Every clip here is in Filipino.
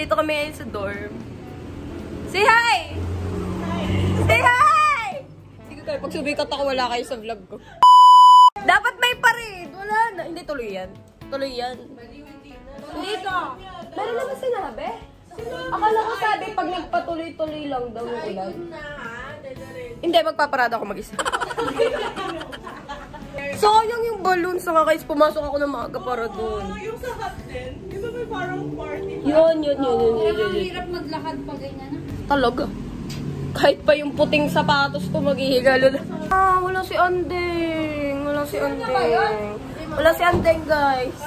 Nandito kami ngayon sa dorm. Say hi! Say hi! Sige kayo, pag sumikat ako, wala kayo sa vlog ko. Dapat may parade! Wala na. Hindi, tuloy yan. Tuloy yan. Hindi ka. Meron naman sinabi? Akala ko sabi, pag nagpatuloy-tuloy lang daw yung ulan. Hindi, magpaparada ako mag-isa. Sayang yung balloons na guys. Pumasok ako ng maaga para doon. Yung sa hot din, di ba may parang party? Yun. Ang hirap maglakad pa ganyan. Talaga. Kahit pa yung puting sapatos ko maghihigalo na. Wala si Andeng. Wala si Andeng. Wala si Andeng, guys.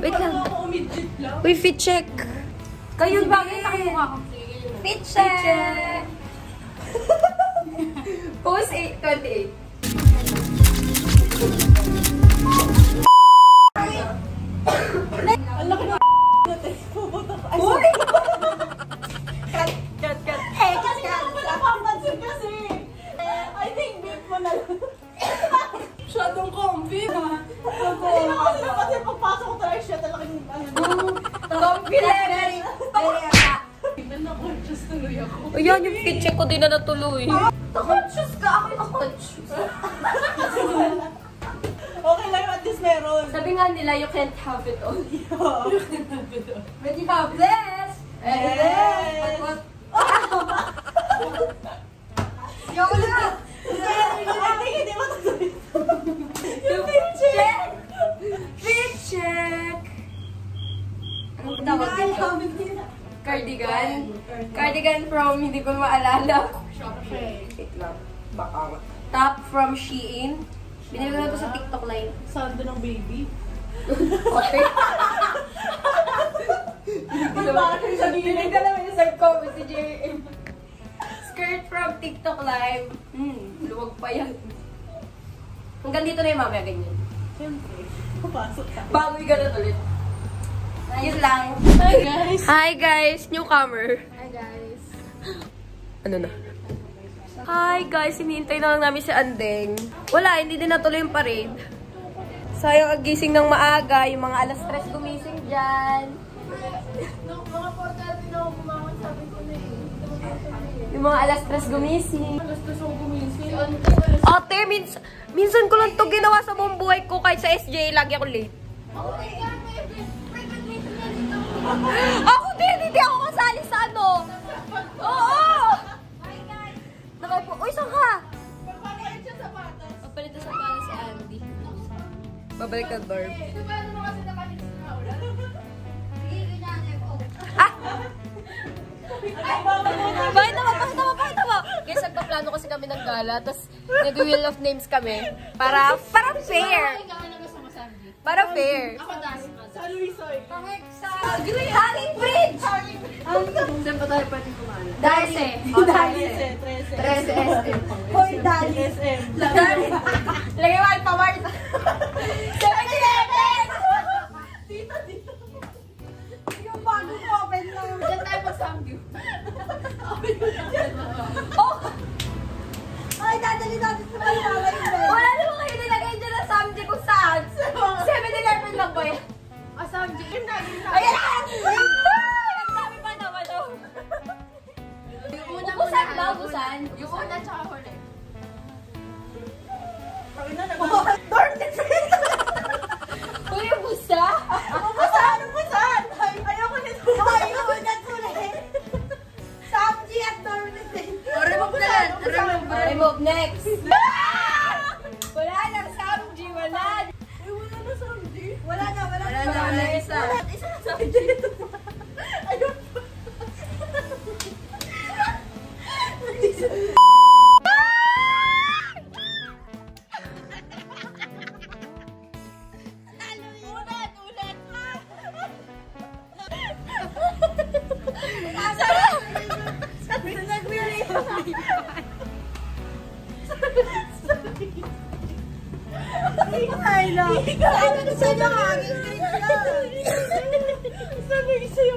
Wait lang. Wait, fit check. Kayo bagay nakamukha ko. Fit check. Post 28. Ang laki na natin. Uy! Cut. Eh, kasi ako napapansin kasi. I think beat mo na lang. Masyadong comfy ba? Hindi na kasi napansin pagpasok ko talaga siya talagang Comfy level. na-conscious tuloy ako. Ayan, yung fit check ko din na natuloy. Na-conscious ka? Ako na-conscious. Okay lang, at least meron. Sabi nga nila, you can't have it all. But you have this! Yes! Yung ulit! Hindi mo tuloy. Yung fit check! Fit check! Anong tawag dito? Cardigan? Cardigan from, hindi ko maalala. Wait lang. Baka. Top from Shein. Binili ko na ito sa TikTok line. Sando ng baby. Okay. Binili ko naman yung side comment si JM. Skirt from TikTok live. Luwag pa yan. Hanggang dito na yung mamaya ganyan. Siyempre, papasok ka. Bago yung ganun ulit. Yun lang. Hi guys! Hi guys! Newcomer. Hi guys! Ano na? Hi guys! Hinihintay na lang namin si Andeng. Wala, hindi din natuloy yung parade. Sayang ang gising ng maaga. Yung mga alas 3 gumising dyan. Mga 4:30 na ako bumangon, sabi ko na eh. Yung mga alas 3 gumising. Alas 3 ako gumising. Ate, minsan ko lang to ginawa sa buong buhay ko. Kahit sa SJ, lagi ako late. Ako din! Hindi ako kasali sa ano! Oo! Nakaupo. Uy, saan ka? Pagpapalit siya sa patas. Papalit na sa pala si Andy. Babalik ng dorm. Di ba ano kasi nakalit na ulan? Bakit mo? Guys, nagpaplano kasi kami ng gala, tapos nag-wheel of names kami. Para fair. Para fair. Ako das. Sa Luisoy. Hanging bridge! Saan pa tayo pwede kumala? Dali. 13 SM. Hoy, Dali. SM. Lagay mo Alphamart. 7-Eleven! Dito. Yung bago ko open na. Diyan tayo pa sa Samgyup. Oh! Ay, dadali natin sa malalay. Wala naman kayo nilagay dyan na Samji kung saan. 7-Eleven lang ba yan? Ah, Samgyup. Yun na. Ayan! Nagsabi pa naman daw. Ubusan ba? Ubusan? Yung una tsaka huli. Dorm defense! Uy, ubusa? Ubusan! Ayoko nito. Ayoko na tuloy. Samji at dorm defense. Remove na yan. Remove next. Wala na, Samji. Wala. Ay, wala na Samji. Wala na. Wala isa. Isa na Samji. Ayun.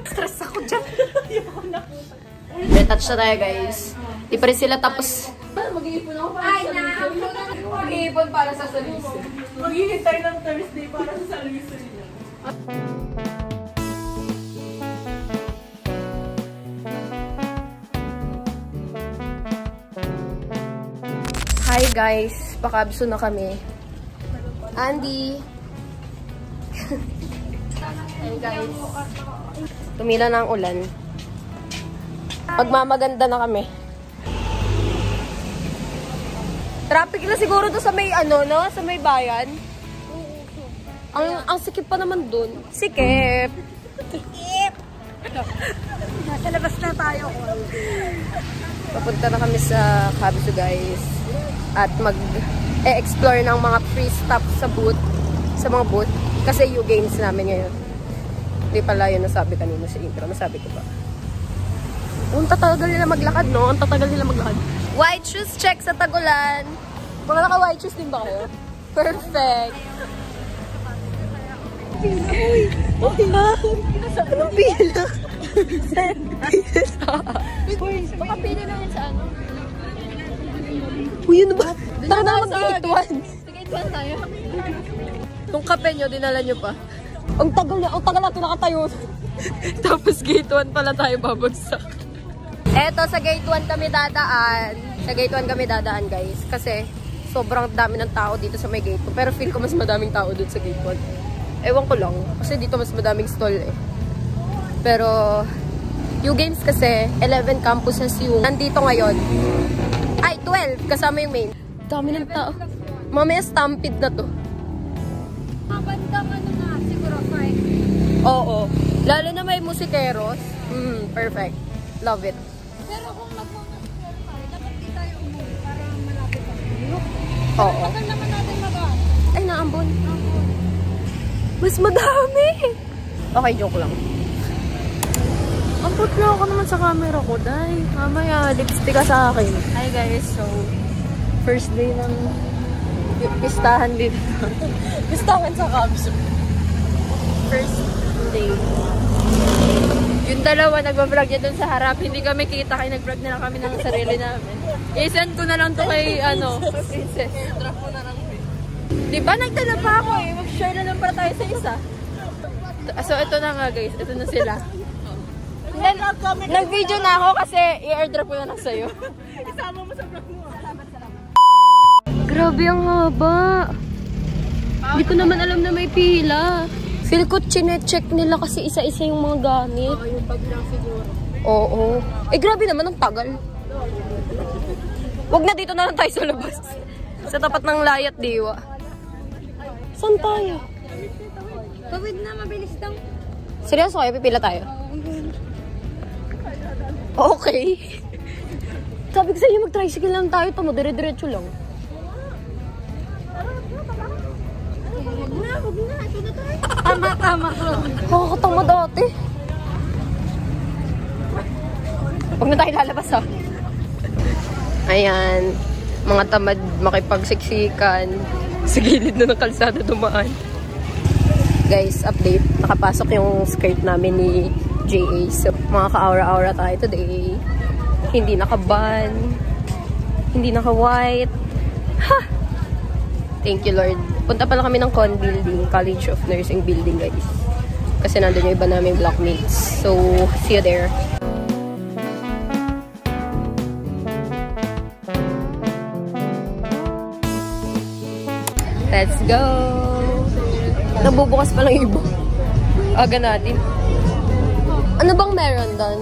Stress ako dyan. Retouch na tayo, guys. Di pa rin sila tapos. Mag-iipon ako para Ay, sa Luisoy. Mag-iipon para sa Luisoy. Maghihintay ng Thursday para sa Luisoy niya. Hi guys, pakabso na kami. Andy. Hi guys. Tumila na ang ulan. Magmamaganda na kami. Traffic na siguro to sa may ano, no? Sa may bayan. Ang sikip pa naman dun. Sikip. Sikip. Nasa labas na tayo. Papunta na kami sa Cabso guys. At mag-explore ng mga free stuff sa booth. Sa mga booth. Kasi yung games namin ngayon. Hindi pala yun nasabi kanina sa intro. Nasabi ko ba? Ang tatagal nila maglakad, no? Ang tatagal nila maglakad. White shoes check sa Tagulan. Mga naka-white shoes din ba kayo? Perfect. Uy! Anong pila? Baka pili lang yun sa ano. Uy, yun ba? Tara na mag-gate 1. Gate 1 tayo. Itong kape nyo, dinala nyo pa. Ang tagal natin nakatayo. Tapos gate 1 pala tayo babagsak. Eto, sa gate 1 kami dadaan. Sa gate 1 kami dadaan, guys. Kasi sobrang dami ng tao dito sa may gate 2. Pero feel ko mas madaming tao dun sa gate 1. Ewan ko lang. Kasi dito mas madaming stall eh. Pero, yung games kasi, 11 campuses yung nandito ngayon. Ay, 12. Kasama yung main. Dami ng tao. Mamaya stampede na to. Mabandang ano na, siguro 5. Oo. Lalo na may musikeros. Perfect. Love it. Pero kung mag-monastir tayo, dapat di tayo umuwi para malapit ang bundok. Oo. Tagal naman natin mag-ano. Ay, naambon. Mas madami. Okay, joke lang. Ampot na ako naman sa camera ko, dahil mamaya lipstick ka sa akin. Hi guys, so first day ng pistahan dito. Pistahan sa Cabso. First day. Yung dalawa nagbablog niya dun sa harap, hindi kami kita kaya nag-vlog na lang kami ng sarili namin. I-send ko na lang to kay Princess. Drop ko na lang. Diba nagdala pa ako eh, mag-share na lang para tayo sa isa. So ito na nga guys, ito na sila. Nag-video na ako kasi i-airdrop ko na lang sa'yo. Isama mo sa vlog mo. Grabe ang haba. Hindi ko naman alam na may pila. Feel ko chine-check nila kasi isa-isa yung mga gamit. Oo, yung bag lang siguro. Oo. Eh grabe naman, ang tagal. Huwag na, dito na lang tayo sa labas. Sa tapat ng Layat Diwa. Saan tayo? Tawid na, mabilis lang. Seryoso kayo? Pipila tayo? Okay. Sabi ko sa inyo, mag-tricycle lang tayo. Tamo, dire-diretso lang. Huwag na. Ito na tayo. Tama. Nakakatama dati. Huwag na tayo lalabas ha. Ayan. Mga tamad makipagsiksikan. Sa gilid na ng kalsada dumaan. Guys, update. Nakapasok yung skirt namin ni JA. So, mga ka-aura-aura tayo today. Hindi naka-ban. Hindi naka-white. Ha! Thank you, Lord. Punta pala kami ng Con Building, College of Nursing Building, guys. Kasi nandun yung iba naming blockmates. So, see you there. Let's go! Nabubukas pa lang iba. Aga natin. Ano bang meron doon?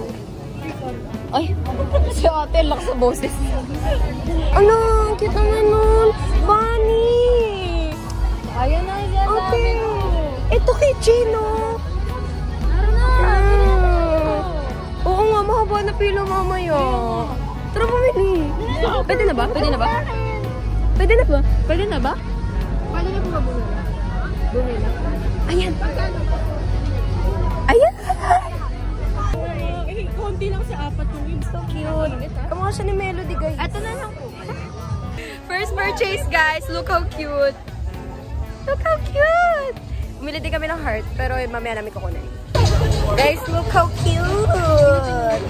Ay, si ate lak sa boses. Ano? Cute naman nun. Bunny! Ayun na, yan Ate! Ito kay Gino. Oo nga, mahaba na pila mamaya. Tara bumili. Pwede na ba? Pwede na ba? Pwede na ba? Pwede na ba? Pwede na po ba bumili? Bumili. Ayan. Ayan. Konti lang sa apat yung yun. So Cute. Kamukha siya ni Melody, guys. Ito na lang po. First purchase, guys. Look how cute. Look how cute. Bumili din kami ng heart, pero mamaya namin kukunin. Guys, look how cute.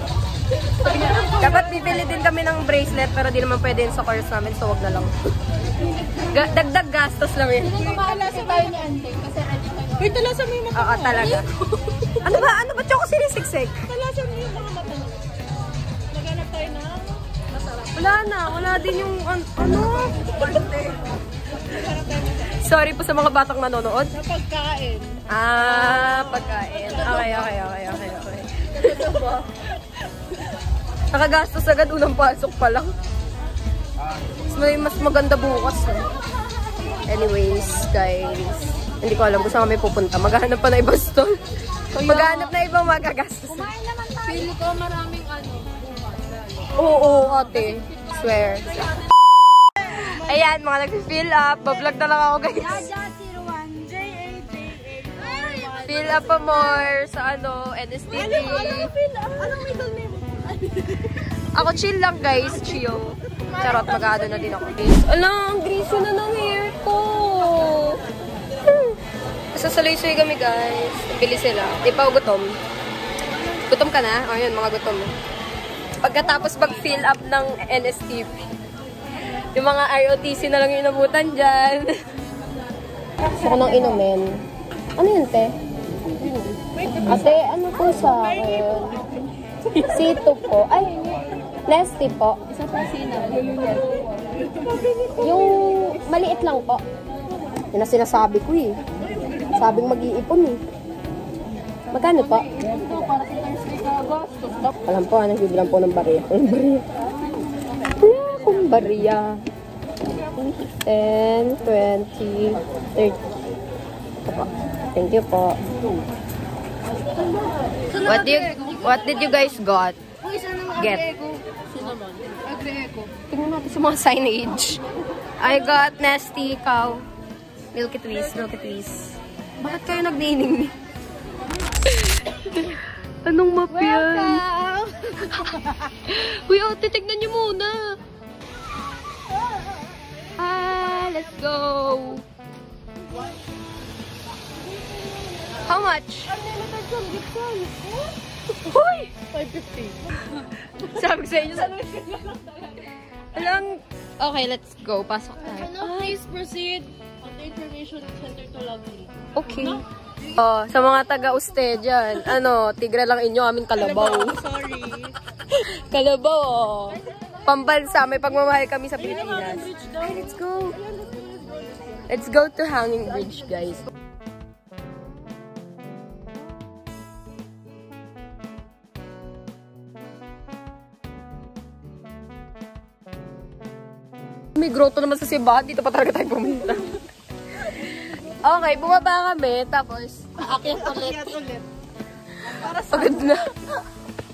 Dapat bibili din kami ng bracelet, pero di naman pwede yun sa course namin, so wag na lang. Dagdag gastos lang yun. Maalasa tayo ni Ante kasi ready tayo. Wait, talasan mo yung mata. Oo, talaga. Ano ba? Ano ba tsaka sinisiksik? Talasan mo yung mga mata. Naghanap tayo ng masarap. Wala din yung ano. Sorry po sa mga batang nanonood. Sa pagkain. Pagkain. Okay. Nakagastos agad unang pasok pa lang. Mas maganda bukas. Anyways, guys. Hindi ko alam kung saan kami pupunta. Maghahanap pa na ibang stall. Maghahanap na ibang magagastos. Kumain naman tayo. Feel ko maraming ano. Oo, ate. Swear. Ayan, mga nag-fill up. Bablog na lang ako, guys. Jaja01 JAJA. Fill up pa more sa NSTV. Anong middle name? Ako chill lang, guys. Chill. Charot, mag-aado na din ako. Alam, ang greasy na ng hair ko. Sasaloy-soy kami, guys. Bili sila. Di pa ako gutom. Gutom ka na? Ayun, mga gutom. Pagkatapos mag-fill up ng NSTV. Yung mga ROTC na lang yung inabutan dyan. Gusto ko nang inumin. Ano yun, te? Ate, ano po sa akin? C2 po. Ay, Nesty po. Isa pa sino? Yung maliit lang po. Yun na sinasabi ko eh. Sabing mag-iipon eh. Magkano po? Para sa Thursday ka gastos. Alam po, nagbibilang po ng bariya. Wala akong bariya. 10, 20, 30. Ito po. Thank you po. What did you guys got? Get. Tingnan natin sa mga signage. I got Nesty Cow. Milky Twist. Bakit kayo nagnining? Anong map yan? Uy, titignan niyo muna. Let's go. How much? Uy! 550. Sabi ko sa inyo, alang, okay, let's go. Pasok tayo. Please proceed on the information center to Lovely. Okay. Sa mga taga-uste dyan, tigre lang inyo, aming kalabaw. Sorry. Kalabaw, pambansa, may pagmamahal kami sa Pilipinas. Ay, let's go. Let's go to Hanging Bridge, guys. May grotto naman sa Sibahan. Dito pa talaga tayo pumunta. Okay, bumaba kami. Tapos, aakyat ulit. Pagod na.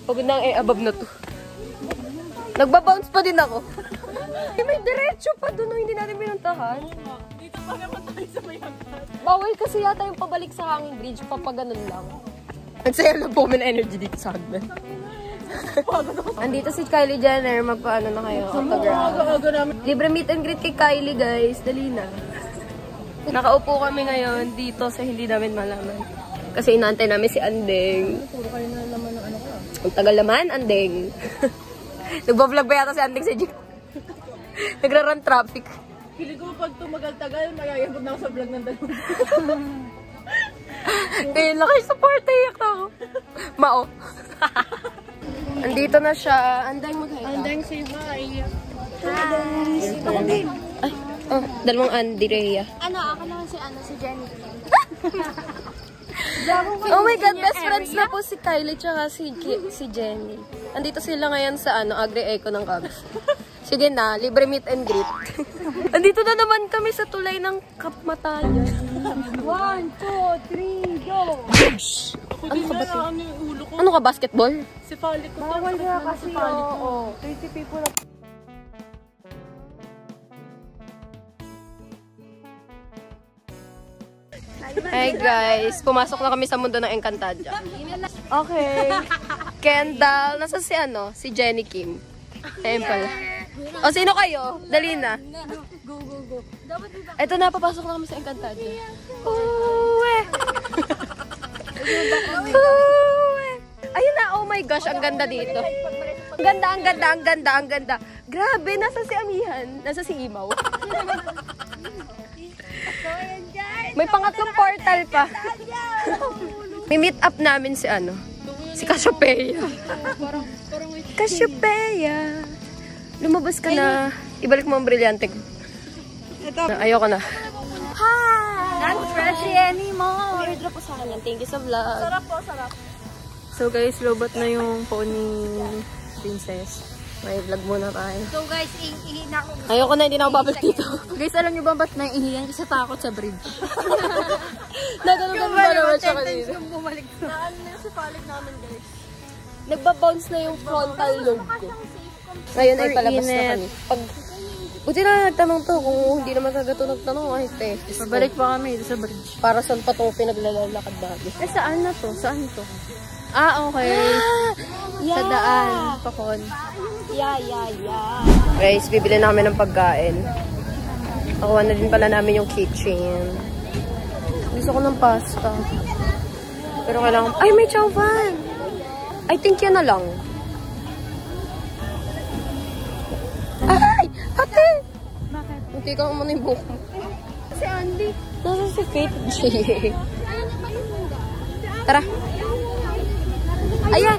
Pagod na ang above na to. Nagbabounce pa din ako. May diretso pa doon. Hindi natin pinuntahan. Dito pa naman tayo sa may hagdan. Bawal kasi yata yung pabalik sa Hanging Bridge. Papaganon lang. Nagsayang lang po may energy dito sa hagdan. Andito si Kylie Jenner, magpaano na kayo, autograph. Libre meet and greet kay Kylie, guys. Dali na. Nakaupo kami ngayon dito sa hindi namin malaman. Kasi inaantay namin si Andeng. Puro kayo na naman ng ano ka. Ang tagal naman, Andeng. Nagbablog ba yata si Andeng sa Jeep? Nagra-run traffic. Pili ko pag tumagal-tagal, magayabot na ako sa vlog ng dalawa. Ngayon lang kayo support, iyak na ako. Mao. Andito na siya. Andeng, mag-hi ka. Andeng, say hi. Hi. Ay, dalawang Andrea. Ako naman si Jenny. Oh my God, best friends na po si Kylie tsaka si Jenny. Andito sila ngayon sa Agri-Eco ng Cubs. Sige na, libre meet and greet. Andito na naman kami sa tulay ng Kapmatayan. 1, 2, 3, go! Ano ka ba? Ano yung ulo ko? Ano ka, basketball? Si Fali ko. Bawal na kasi, oo. 30 people na. Hey guys, pumasok na kami sa mundo ng Encantadia. Okay. Kendall, nasa si Jenny Kim. Ayun pala. O, sino kayo? Dali na. Go. Ito na, papasok na kami sa Encantadia. Uwe! Uwe! Ayun na, oh my gosh, ang ganda dito. Ang ganda. Grabe, nasa si Amihan. Nasa si Imaw. May pangatlong portal pa. May meet up namin si si Cassiopeia. Cassiopeia. Lumabas ka na. Ibalik mo ang brilyante ko. Ito. Ayoko na. Not freshy anymore. Drop po sa akin yan. Thank you sa vlog. Sarap po, sarap. So guys, lobot na yung phone ni Princess. May vlog muna tayo. So guys, ihi na ako. Ayoko na, hindi na ako babalik dito. Guys, alam niyo ba ba't naiihiyan? Kasi takot sa bridge. Nagano'n ba naman siya kanina? Yung bumalik sa... Naan na yung sipalig namin, guys. Nagbabounce na yung frontal lobe ko. Ngayon ay palabas na kami. Buti na nagtanong to, kung hindi naman kagato nagtanong, ay test. Pabalik pa kami sa bridge. Para saan pa ito pinaglalakad dati? Saan na to? Saan to? Ah, okay. Sa daan. Pakon. Yeah. Guys, bibili na kami ng pagkain. Nakuha na din pala namin yung kitchen. Gusto ko ng pasta. Pero kailangan... Ay, may chow fan! I think yan na lang. Ay! Ate! Bakit? Hindi ka umano yung buhok mo. Si Andy. Nasa si Kate G. Tara. Ayan!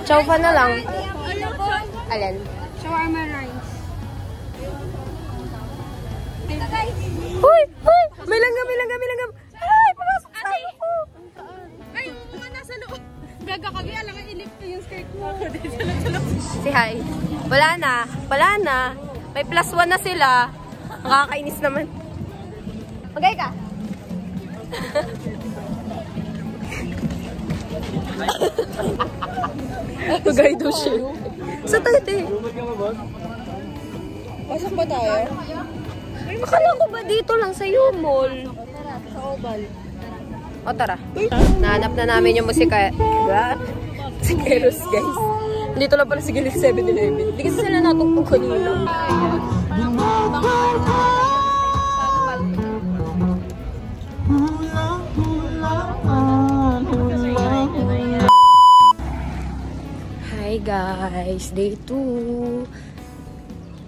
Chow fan na lang. Ano po? Alin? Shawarma rice. Uy! Uy! May langgam! Ay! Pumasok sa ako! Ay, mga nasa loob. Gaga kami, alam mo, ilip ko yung skirt mo. Si hi. Wala na. May +1 na sila. Nakakainis naman. Magay ka. Magay daw siya. Sa tete. Pasok ba tayo? Akala ko ba dito lang sa mall? Sa Oval. O tara. Nahanap na namin yung musika. Sikeros guys. Dito lang pala si Gilid 7-Eleven. Hindi kasi sila natugtog kanina. Hi guys, day 2.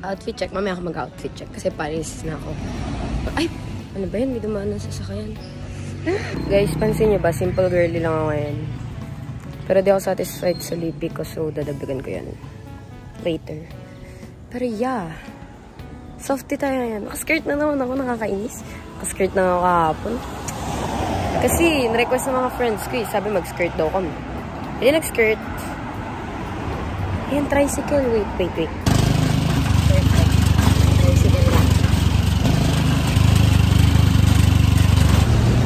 Outfit check. Mamaya ako mag-outfit check kasi Paris na ako. Ay! Ano ba yun? May dumaan ng sasakyan. Guys, pansin nyo ba? Simple girly lang ako ngayon. Pero di ako satisfied sa lipi ko, so dadagdagan ko yan later. Pero yeah, softy tayo yan. Nakaskirt na naman ako, nakakainis. Nakaskirt na ako kahapon. Kasi, na-request ng mga friends ko eh. Sabi mag-skirt daw kami. Hindi nag-skirt. Ayan, tricycle. Wait. Tricycle na.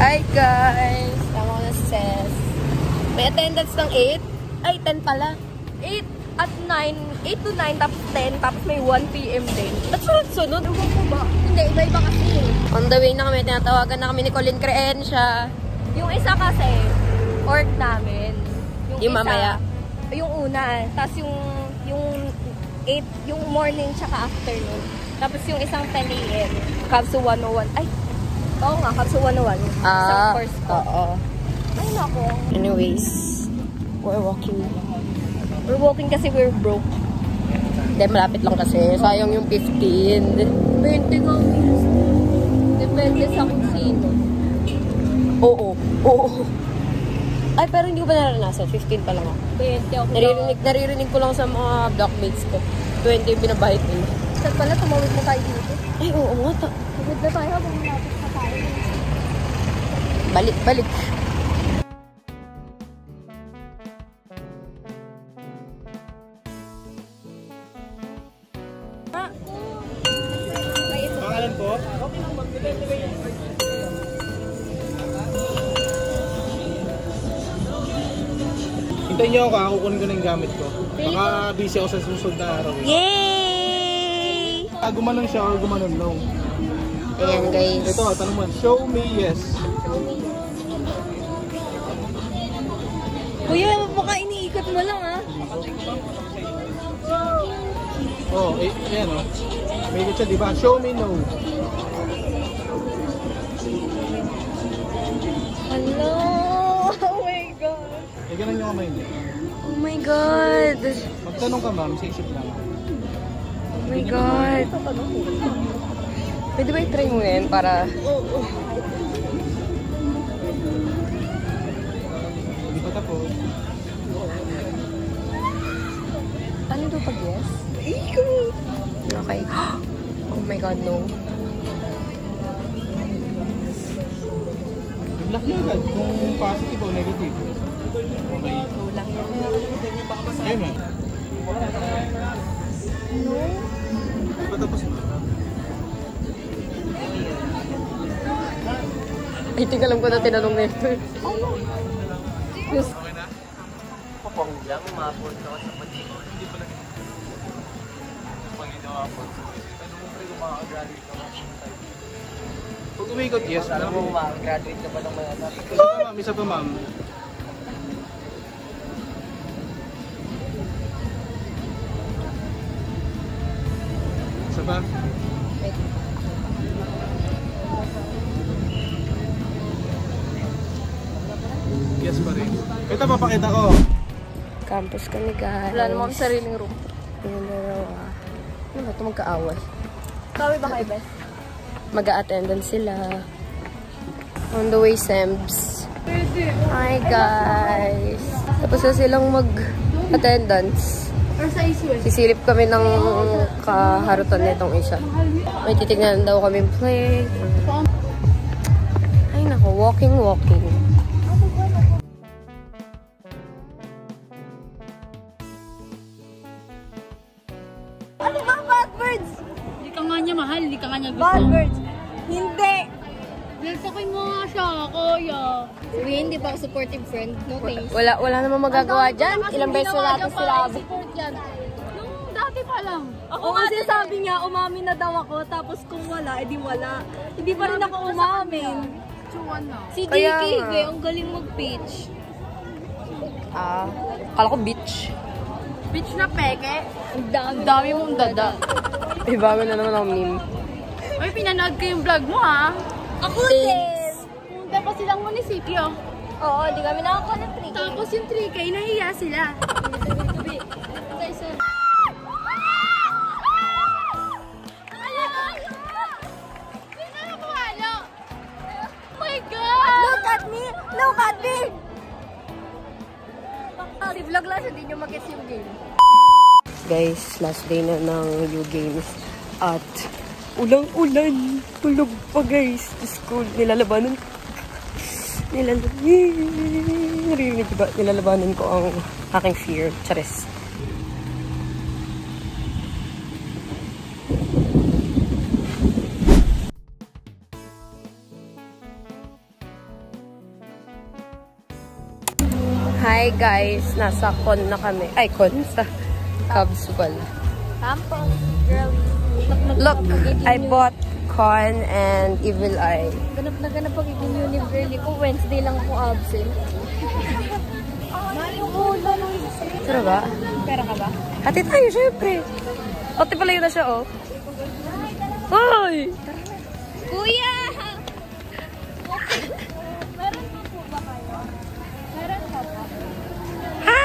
Hi guys! Tama ko na si Cez. May attendance ng 8. Ay, 10 pala. 8 at 9. 8 to 9, tapos 10. Tapos may 1 p.m. din. Ba't sunod-sunod? Ewan ko ba? Hindi, iba-iba kasi. On the way na kami, tinatawagan na kami ni Colin Creensya. Yung isa kasi, org namin. Yung isa, mamaya. Yung una. Tapos yung 8, yung morning tsaka afternoon. Tapos yung isang 10 a.m. Kapso 101. Ay, oo nga, Kapso 101. Isang course ko. Oo. Ay, nako. Anyways, we're walking. We're walking kasi we're broke. Hindi, malapit lang kasi. Sayang yung 15. 20 nga minutes. Depende sa kung sino. Oo. Ay, pero hindi ko pa naranasan. 15 pa lang ako. 20 ako. Naririnig ko lang sa mga blockmates ko. 20 yung binabahit nila. Saan pala, tumawid na tayo dito. Ay, oo nga. Tumawid na tayo habang malapit na tayo. Balik. Pangalan po? Hintayin niyo ako, kukunin ko na yung gamit ko. Baka busy ako sa susunod na araw. Yay! Gumanon siya or gumanon no? Ayan guys. Ito, tanong mo. Show me yes. Kuya, baka iniikot mo lang ah. Oh, ayan o. May ikot siya, di ba? Show me no. Hello! Oh my God! Eh, ganun yung kamay niya. Oh my God! Magtanong ka ma'am, sa isip lang. Oh my God! Pwede ba i-try mo yan para... Hindi pa tapos. Ano to no. Block na agad kung positive o negative. Okay. Ayun nga. No? Patapos na. Ay, tingnan alam ko na tinanong na ito. Okay na? Papang lang, umapon ka sa pati. Hindi pala. Panginoon ako. Ano mo pre kung makaka-graduate ka ng type? Pag umikot, yes. Alam mo, graduate ka pa ng mga natin. Isa pa ma'am, isa pa ma'am. Isa pa? Yes pa rin. Ito papakita ko. Campus kami, guys. Wala naman sariling room. Yung dalawa. Ano ba ito magkaaway? Kami ba kayo, Beth? Mag-a-attendance sila. On the way, Sems. Hi, guys. Tapos na silang mag-attendance. Sisilip kami ng kaharutan nitong isa. May titignan daw kami play. Ay, nako. Walking. Ano ba, bad birds? Hindi ka nga niya mahal, hindi ka nga niya Bad birds. Hindi. Sakin mo nga siya, kuya. Uy, hindi pa ako supportive friend. No thanks. Wala namang magagawa dyan. Ilang beses na natin sila. Support yan. Nung dati pa lang. Oo, kasi sabi niya, umamin na daw ako. Tapos kung wala, edi wala. Hindi pa rin ako umamin. Chuan na. Si Kaya JK, nga. ang galing mag-pitch. Kala ko bitch. Bitch na peke. Ang dami, Dami mong dada. Eh, bago na naman ang meme. Uy, pinanood ko yung vlog mo ha. Ako din! Punta pa silang munisipyo. Oo, di kami nakakuha ng 3K. Tapos yung 3K, nahiya sila. Look at me! Look at me! Si vlog lang siya, di nyo mag-guess yung game. Guys, last day na ng U Games. At ulang-ulan. Tulog pa guys. School. Nilalabanan. Narinig ba? Nilalabanan ko ang aking fear. Charis. Hi guys, nasa con na kami. Ay, con sa Cubs pala. Campus, girl. Look, I bought con and Evil Eye. Ganap na ganap pagiging Univerly ko. Wednesday lang ako absent. Yung ulo nung Tara ba? pera ka ba? Hati tayo, syempre. Pati pala yun na siya, oh. Hoy! Kuya! Meron pa po ba kayo? Meron pa ba? Ha!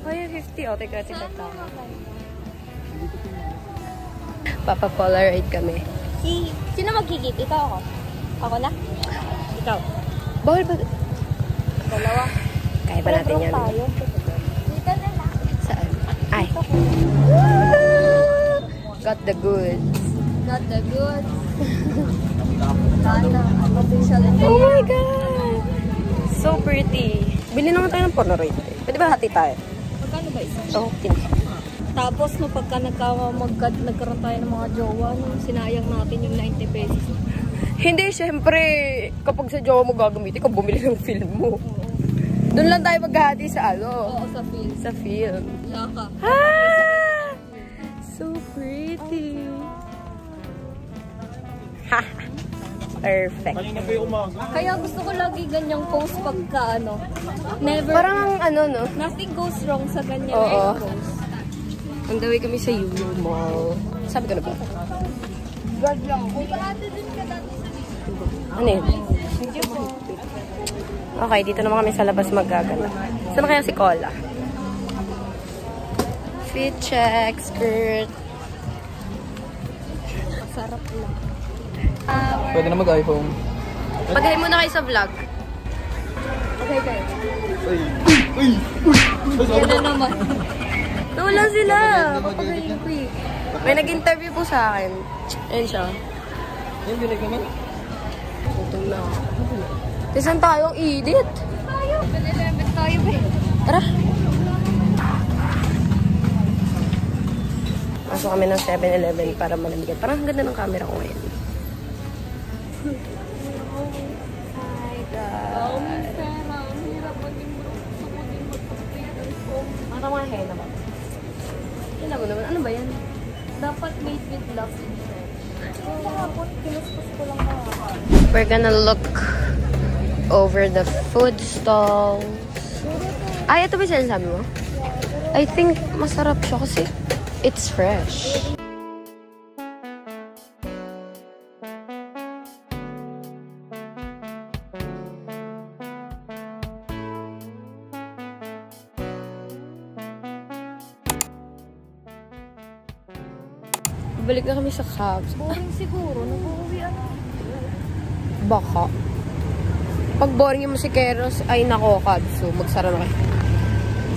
Oh, yung 50. Oh, teka, teka. Papa-polaroid kami. Sino magkikip? Ikaw ako? Ako na? Ikaw? Bawal ba? Dalawa. Kaya ba natin yan? Tayo. Dito na lang. Saan? Ay. Got the goods. Not the good. Sana. Official. Oh my God! So pretty. Bili naman tayo ng Polaroid. Pwede ba hati tayo? Magkano ba isa? Oh, tinsa. Tapos, no, pagka nagkaroon tayo ng mga jowa, no, sinayang natin yung 90 pesos. Hindi, syempre, kapag sa jowa mo gagamitin, ikaw bumili ng film mo. Doon lang tayo maghahati sa ano? Oo, sa film. Sa film. Laka. Ah! So pretty. Ha! Perfect. Kanina pa yung umaga. Kaya gusto ko lagi ganyang post pagka, ano, never, Parang ano, no? nothing goes wrong sa ganyan. Oo. Post. On the way kami sa Euro Mall. Sabi ko na ba? Guard lang. Ate din ka dati sa Ano yun? Okay, dito naman kami sa labas magagana. Saan kaya si Cola? Fit check, skirt. sarap lang. Pwede na mag-iPhone. Pag-hi muna kayo sa vlog. Okay, kayo. Uy! Yan na naman. Nawala sila. Papagayin ko eh. May nag-interview po sa akin. Ayan siya. Yan, binig naman. Gutom na ako. Tisan tayo, edit. Tayo. 7-Eleven tayo, be. Tara. Pasok kami ng 7-Eleven para malamigyan. Parang ang ganda ng camera ko ngayon. Mata mga henna ba? Yan mo naman. Ano ba yan? Dapat made with love in French. Kahapon, kinuskus ko lang kahapon. We're gonna look over the food stalls. Ay, ito ba yung sinasabi mo? I think masarap siya kasi it's fresh. Balik na kami sa Cavs. Boring siguro. Nag-uwi ano. Baka. Pag boring yung musikeros, ay nako, Cavs. So, magsara na kayo.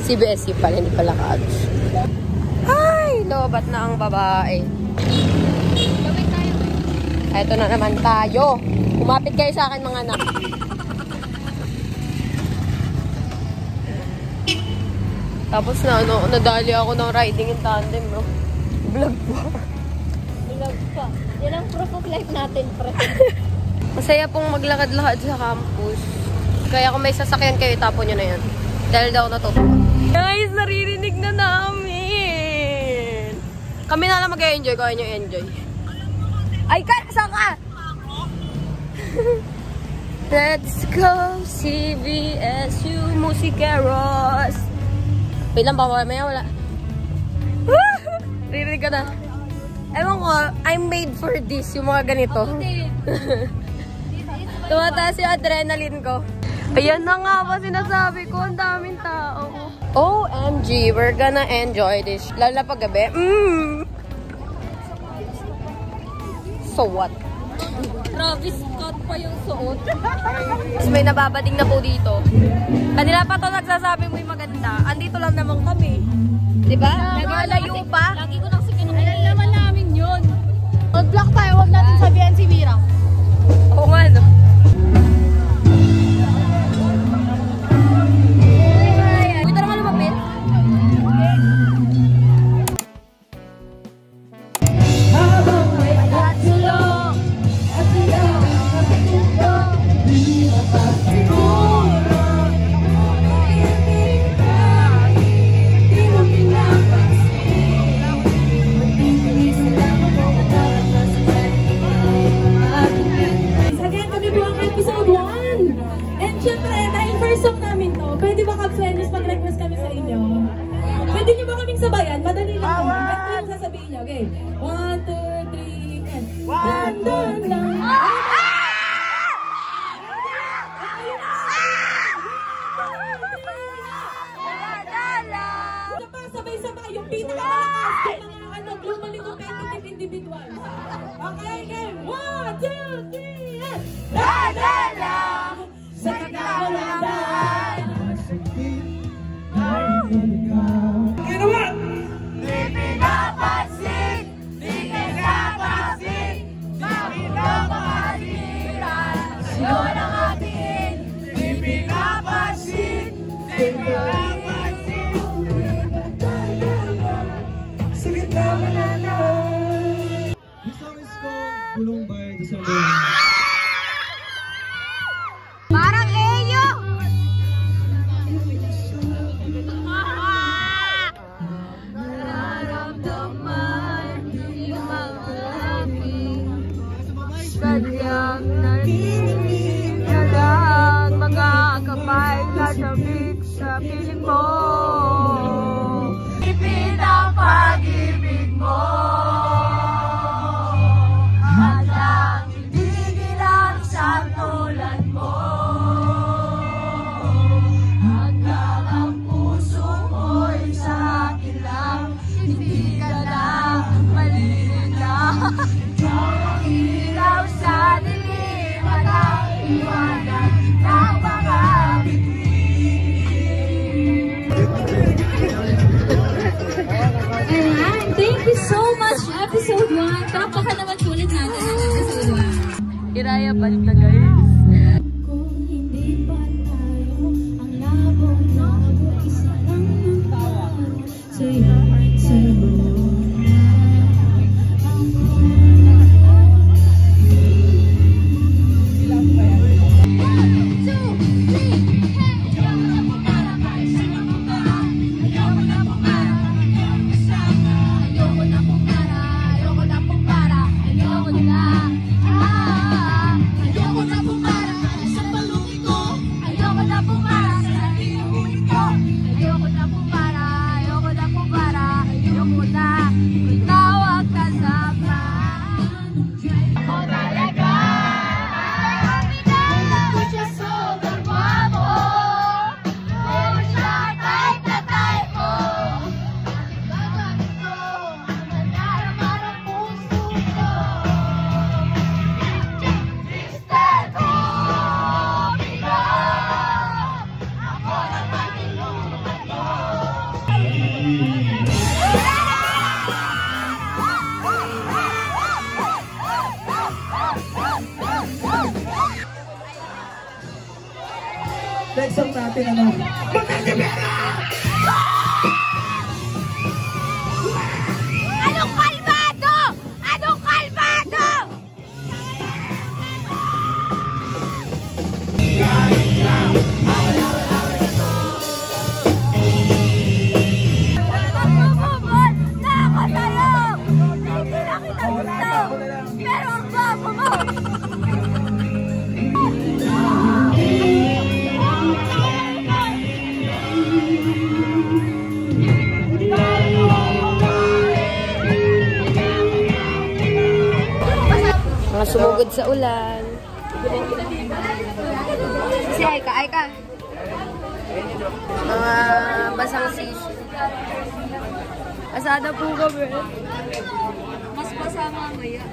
CBSU pala, hindi pala Cavs. Ay! Lobat na ang babae. Gawin tayo. Eto na naman tayo. Kumapit kayo sa akin, mga anak. Tapos na, ano, nadali ako ng riding in tandem, no? Vlog po. Vlog pa. Yan ang proof of life natin, pre. Masaya pong maglakad-lakad sa campus. Kaya kung may sasakyan kayo, tapon nyo na yan. Dahil daw natutuwa. Guys, naririnig na namin! Kami na lang mag-enjoy, kaya nyo enjoy. Ay, saan ka? Let's go, CBSU Musikeros. Wait lang, baka maya wala. Ririnig ka na. Ewan ko, I'm made for this, yung mga ganito. Tumataas yung adrenaline ko. Ayan na nga ba sinasabi ko, ang daming tao. OMG, we're gonna enjoy this. Lalo na paggabi. So what? Travis Scott pa yung suot. Mas may nababading na po dito. Kanila pa to nagsasabi mo yung maganda. Andito lang naman kami. Diba? Nagalayo pa. Lagi ko nang sige alam naman namin yun. Mag-block tayo, huwag natin sabihan si Mira. Oo nga, no? Wait, ano ka lumapit? Again, kami po ang episode 1. And syempre, dahil first song namin to, pwede ba Cavs mag-request kami sa inyo? Pwede nyo ba kaming sabayan? Madali lang naman. Ito yung sasabihin nyo. Okay. 1, 2, 3, and... Andun lang. Ito pa, sabay-sabay. Yung pinakamalakas. Yung mga lumalik competitive individual. Okay, game. 1, 2, 3, and... Dadala! Sa kakawalan. This song is called Gulong by December. Parang Eyo! Nararamdaman yung mga aking sadyang narinig na lang mga kapay na sabik sa piling mo. Ipin ang pag-ibig mo. Handang ibigin ang isang tulad mo. Hanggang ang puso mo'y sa akin lang. Hindi ka na malilina. Ikaw ang ilaw sa dilim at ang iwanan ng mga bituin. Thank you so much. balik na guys. Kung hindi pa tayo ang labong na isa lang ng tao sa'yo, sa'yo Next song natin, ano? Anong kalmado? Anong kalmado? Pero ang babo mo! Mga sumugod sa ulan. Si Aika, Aika. Mga basang sisi. Asada po kami. Mas basa mamaya.